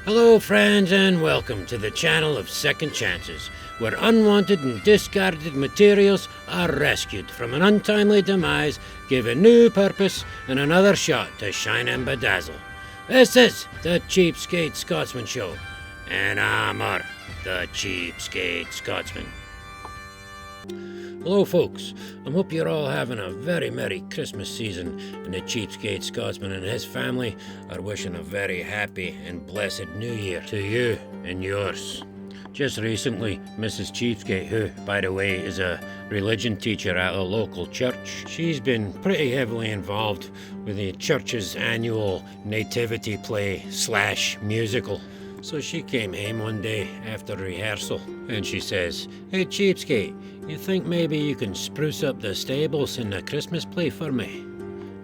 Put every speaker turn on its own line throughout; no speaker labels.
Hello friends and welcome to the channel of Second Chances, where unwanted and discarded materials are rescued from an untimely demise, given new purpose and another shot to shine and bedazzle. This is the Cheapskate Scotsman Show, and I'm the Cheapskate Scotsman. Hello folks, I hope you're all having a very merry Christmas season, and the Cheapskate Scotsman and his family are wishing a very happy and blessed New Year to you and yours. Just recently, Mrs. Cheapskate, who, by the way, is a religion teacher at a local church, she's been pretty heavily involved with the church's annual Nativity play / musical. So she came home one day after rehearsal and she says, "Hey Cheapskate, you think maybe you can spruce up the stables in the Christmas play for me?"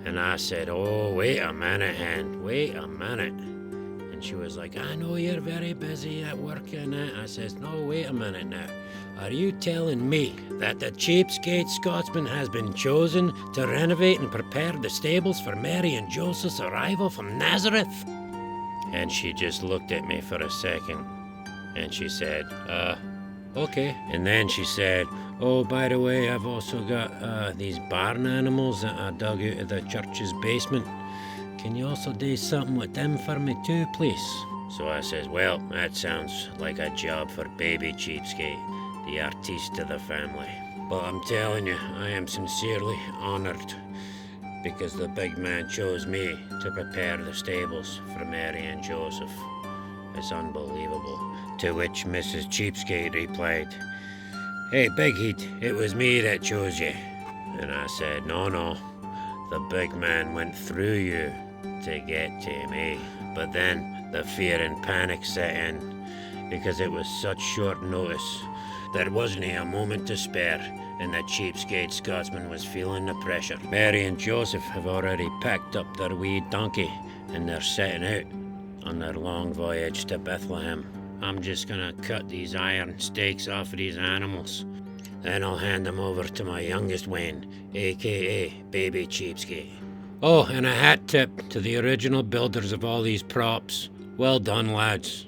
And I said, "Oh, wait a minute, hen, wait a minute." And she was like, "I know you're very busy at work and that." I says, "No, wait a minute now. Are you telling me that the Cheapskate Scotsman has been chosen to renovate and prepare the stables for Mary and Joseph's arrival from Nazareth?" And she just looked at me for a second, and she said, okay. And then she said, "Oh, by the way, I've also got these barn animals that I dug out of the church's basement. Can you also do something with them for me too, please?" So I says, "Well, that sounds like a job for baby Cheapskate, the artiste of the family. But I'm telling you, I am sincerely honored, because the big man chose me to prepare the stables for Mary and Joseph. It's unbelievable." To which Mrs. Cheapskate replied, "Hey, Big Heat, it was me that chose you." And I said, No, the big man went through you to get to me." But then the fear and panic set in, because it was such short notice. There wasn't a moment to spare, and the Cheapskate Scotsman was feeling the pressure. Mary and Joseph have already packed up their wee donkey, and they're setting out on their long voyage to Bethlehem. I'm just gonna cut these iron stakes off of these animals. Then I'll hand them over to my youngest Wayne, aka Baby Cheapskate. Oh, and a hat tip to the original builders of all these props. Well done, lads.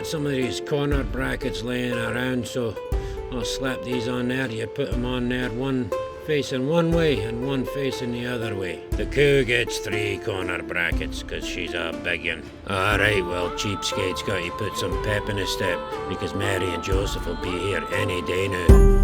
got some of these corner brackets laying around, so I'll slap these on there. You put them on there, one facing one way and one facing the other way. The cow gets 3 corner brackets because she's a big one. Alright, well, cheapskate's got you put some pep in his step because Mary and Joseph will be here any day now.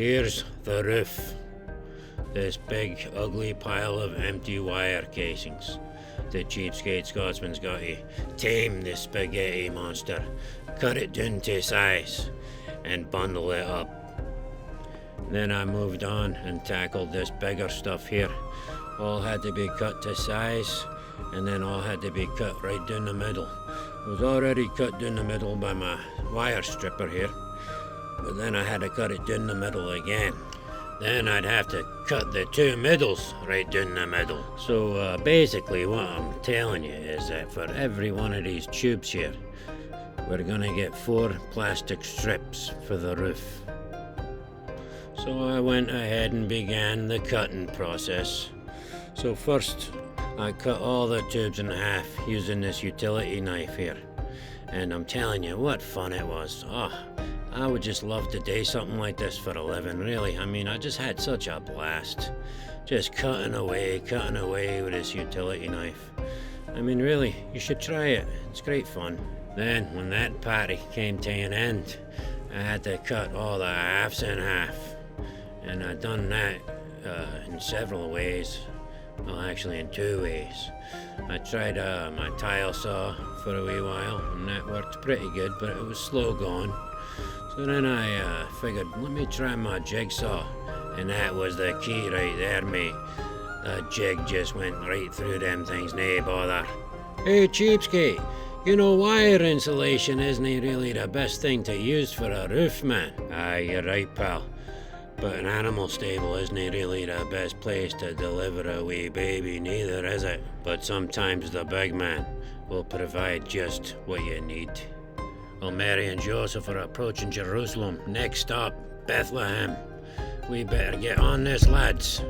Here's the roof. This big, ugly pile of empty wire casings. The cheapskate Scotsman's got to tame this spaghetti monster, cut it down to size, and bundle it up. Then I moved on and tackled this bigger stuff here. All had to be cut to size, and then all had to be cut right down the middle. It was already cut down the middle by my wire stripper here, but then I had to cut it down the middle again. Then I'd have to cut the two middles right down the middle. So basically what I'm telling you is that for every one of these tubes here, we're gonna get 4 plastic strips for the roof. So I went ahead and began the cutting process. So first, I cut all the tubes in half using this utility knife here. And I'm telling you, what fun it was. Oh, I would just love to do something like this for a living, really. I mean, I just had such a blast. Just cutting away with this utility knife. I mean, really, you should try it. It's great fun. Then, when that party came to an end, I had to cut all the halves in half. And I done that in several ways. Well, actually in 2 ways. I tried my tile saw for a wee while, and that worked pretty good, but it was slow going. So then I figured, let me try my jigsaw, and that was the key right there, mate. The jig just went right through them things, nae bother. Hey, cheapskate, you know wire insulation isn't really the best thing to use for a roof, man. Aye, you're right, pal. But an animal stable isn't really the best place to deliver a wee baby, neither is it? But sometimes the big man will provide just what you need. Well, Mary and Joseph are approaching Jerusalem. Next stop, Bethlehem. We better get on this, lads.